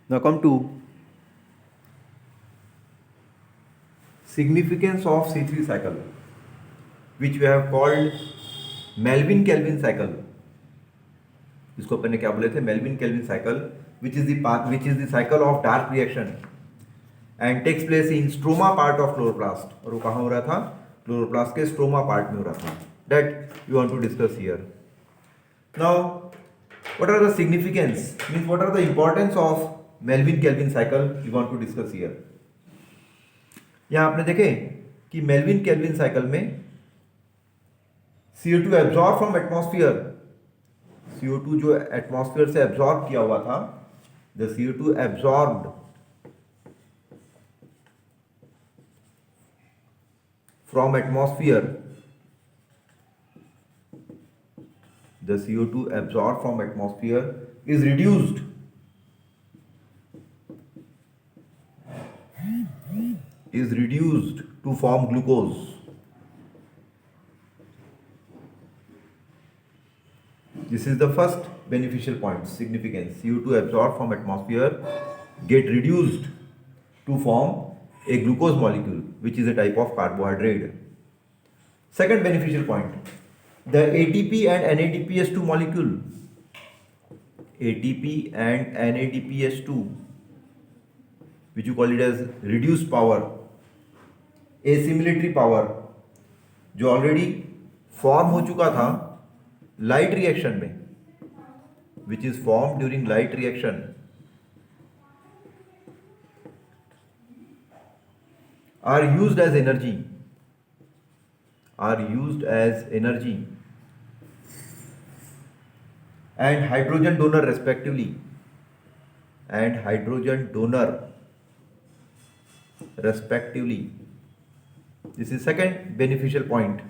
Now come to significance of C3 cycle, which we have called Melvin Kelvin cycle. इसको अपन ने क्या बोले थे? Melvin Kelvin cycle, which is the cycle of dark reaction and takes place in stroma part of chloroplast. और वो कहाँ हो रहा था? Chloroplast के stroma part में हो रहा था. That we want to discuss here. Now, what are the significance? Means what are the importance of Melvin Kelvin cycle? We want to discuss here. यहाँ आपने देखे कि मेल्विन केल्विन साइकिल में CO2 absorb from atmosphere, CO2 जो atmosphere से absorb किया हुआ था, the CO2 absorbed from atmosphere, the CO2 absorbed from atmosphere is reduced to form glucose. This is the first beneficial point, significance. CO2 absorbed from atmosphere get reduced to form a glucose molecule, which is a type of carbohydrate. Second beneficial point, the ATP and NADPH2 molecule, ATP and NADPH2, which you call it as reduced power, assimilatory power, जो already form हो चुका था light reaction में, which is formed during light reaction, are used as energy, and hydrogen donor respectively, This is second beneficial point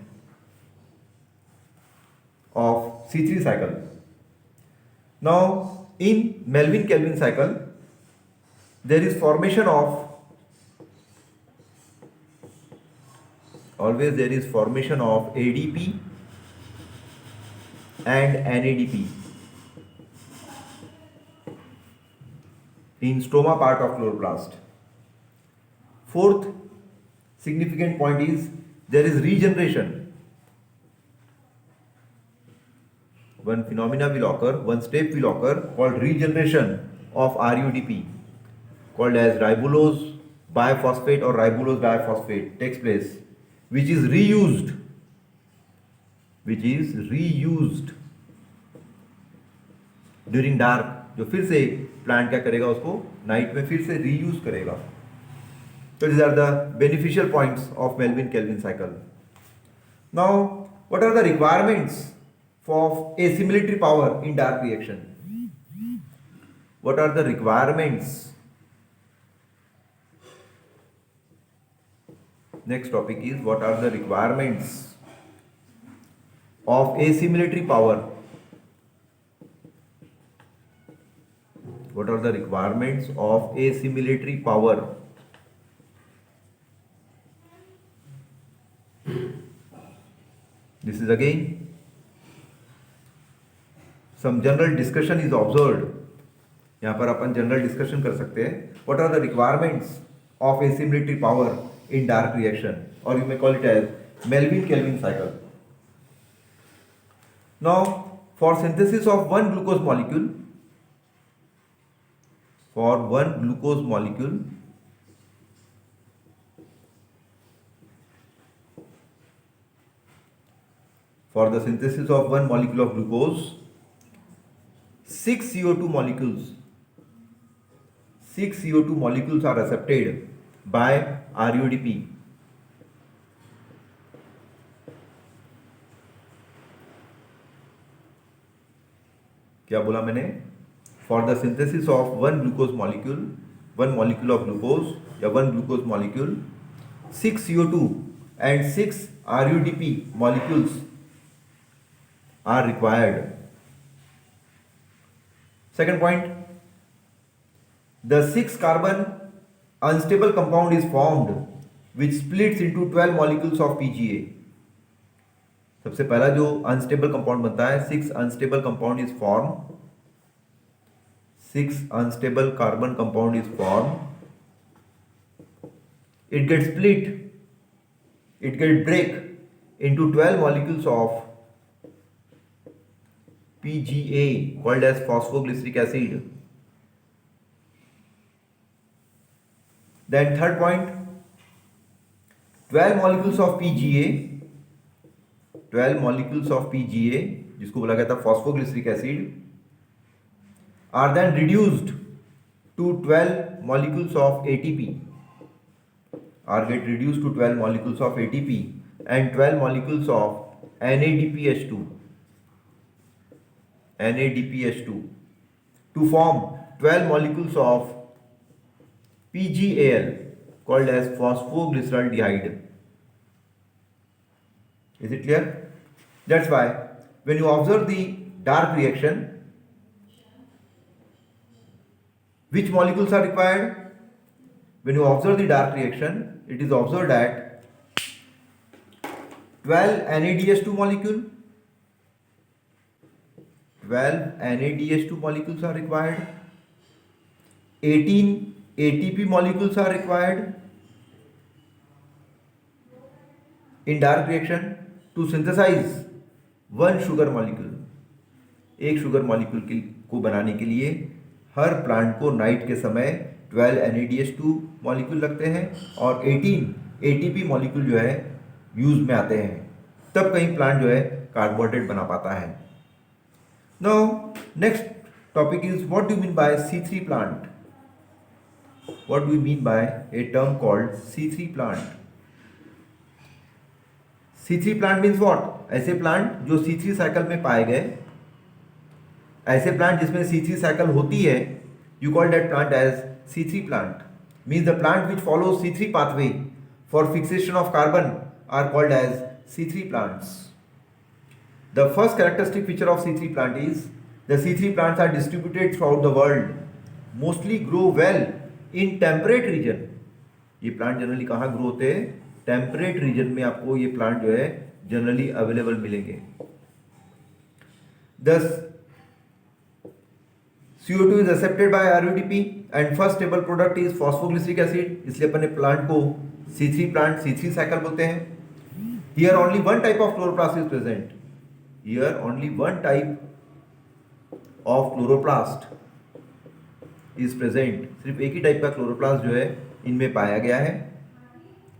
of C3 cycle. Now in Melvin Kelvin cycle there is formation of ADP and NADP in stroma part of chloroplast. Fourth significant point is there is regeneration. One phenomena will occur, one step will occur called regeneration of RUDP, called as ribulose biphosphate or ribulose diphosphate takes place, which is reused during dark. जो फिर से plant क्या करेगा, उसको night में फिर से reuse करेगा. So these are the beneficial points of Melvin Kelvin cycle. Now, what are the requirements for assimilatory power in dark reaction? What are the requirements? Next topic is what are the requirements of assimilatory power? What are the requirements of assimilatory power? This is again some general discussion is observed. यहाँ पर अपन general discussion कर सकते हैं. What are the requirements of assimilatory power in dark reaction, or you may call it as Melvin Kelvin cycle. Now, for synthesis of one glucose molecule, for the synthesis of one molecule of glucose, 6 CO2 molecules are accepted by RUDP. क्या बोला मैंने? For the synthesis of one molecule of glucose या one glucose molecule, 6 CO2 and 6 RUDP molecules are required. Second point, the 6 carbon unstable compound is formed which splits into 12 molecules of PGA. सबसे पहला जो unstable compound बनता है, 6 unstable compound is form, 6 unstable carbon compound is formed. It gets split, it gets break into 12 molecules of PGA called as phosphoglyceric acid. Then third point, 12 molecules of PGA, 12 molecules of PGA जिसको बोला गया था phosphoglyceric acid are then reduced to 12 molecules of ATP, are get reduced to 12 molecules of ATP and 12 molecules of NADPH2 to form 12 molecules of PGAL called as phosphoglyceraldehyde. Is it clear? That's why when you observe the dark reaction, which molecules are required? When you observe the dark reaction, it is observed that 12 NADH2 molecule, 12 NADH2 molecules are required, 18 ATP molecules are required in dark reaction to synthesize one sugar molecule. एक sugar molecule को बनाने के लिए हर plant को night के समय 12 NADH2 molecule लगते हैं और 18 ATP मॉलिक्यूल जो है यूज में आते हैं, तब कहीं प्लांट जो है कार्बोहाइड्रेट बना पाता है. Now next topic is what do mean by C3 plant. What do we mean by a term called C3 plant? C3 plant means what? ऐसे प्लांट जो C3 साइकिल में पाए गए, ऐसे प्लांट जिसमें C3 साइकिल होती है, you call that plant as C3 plant. Means the plant which follows C3 pathway for fixation of carbon are called as C3 plants. The first characteristic feature of C3 plant is the C3 plants are distributed throughout the world, mostly grow well in temperate region. ये plant generally कहाँ grow होते हैं? Temperate region में आपको ये plant जो है generally available मिलेंगे. Thus, CO2 is accepted by RUDP and first stable product is phosphoglyceric acid. इसलिए अपने प्लांट को C3 प्लांट, C3 साइकिल बोलते हैं. Here only one type of chloroplast is present. Here only one type of chloroplast is present. सिर्फ एक ही type का chloroplast जो है इनमें पाया गया है,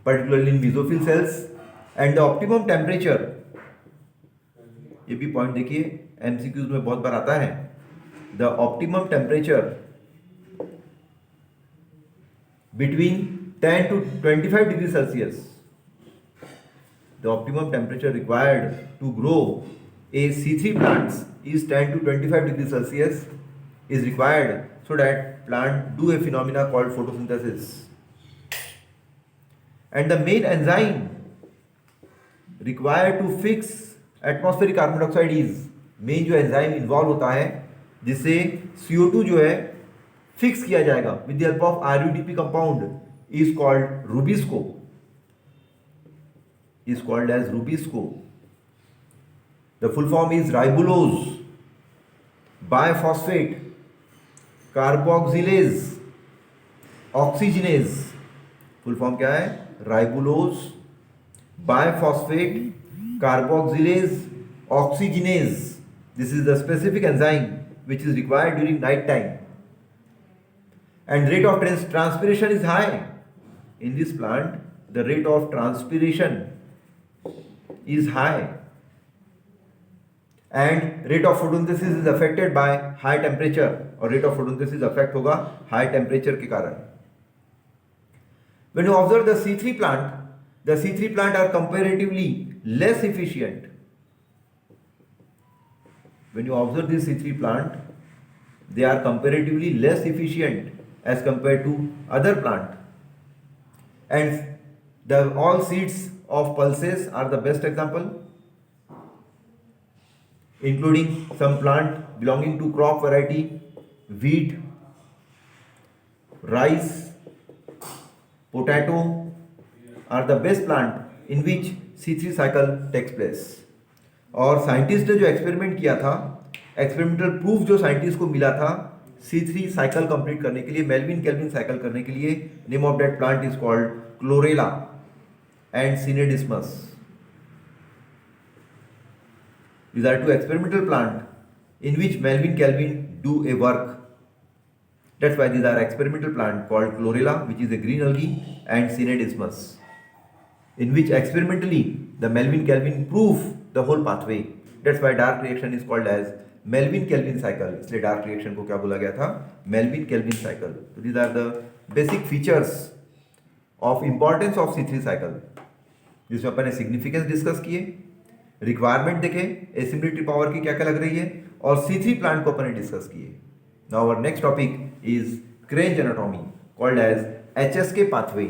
particularly in mesophyll cells. And the optimum temperature, ये भी पॉइंट देखिए एमसीक्यूज में बहुत बार आता है. The optimum temperature between 10 to 25 degree Celsius. The optimum temperature required to grow a C3 plants is 10 to 25 degree Celsius is required so that plant do a phenomena called photosynthesis. And the main enzyme required to fix atmospheric carbon dioxide is, main जो enzyme involve होता है जिससे CO2 जो है fix किया जाएगा with the help of RUDP compound is called Rubisco. Is called as Rubisco. The full form is ribulose biphosphate carboxylase oxygenase. Full form क्या है? Ribulose biphosphate carboxylase oxygenase. This is the specific enzyme which is required during night time. And rate of transpiration is high. In this plant, the rate of transpiration is high. And rate of photosynthesis is affected by high temperature. और rate of photosynthesis affect होगा high temperature के कारण. When you observe the C3 plant are comparatively less efficient. When you observe this C3 plant, they are comparatively less efficient as compared to other plant. And all seeds of pulses are the best example, including some plant belonging to crop variety wheat, rice, potato are the best plant in which C3 cycle takes place. और scientist ने जो experiment किया था, experimental proof जो scientist को मिला था C3 cycle complete करने के लिए, मेल्विन केल्विन साइकिल करने के लिए, name of that plant is called Chlorella and Scenedesmus. These are two experimental plant in which Melvin Calvin do a work. That's why these are experimental plant called chlorella, which is a green algae, and Synedismus, in which experimentally the Melvin Calvin prove the whole pathway. That's why dark reaction is called as Melvin Calvin cycle. इसलिए dark reaction को क्या बोला गया था? Melvin Calvin cycle. So these are the basic features of importance of C3 cycle, जिसमें अपन ने significance discuss किए, requirement देखे, एसिमिलिटी पावर की क्या क्या लग रही है, और C3 प्लांट को अपन ने डिस्कस किए. Now our next topic is Kranz anatomy called as HSK pathway.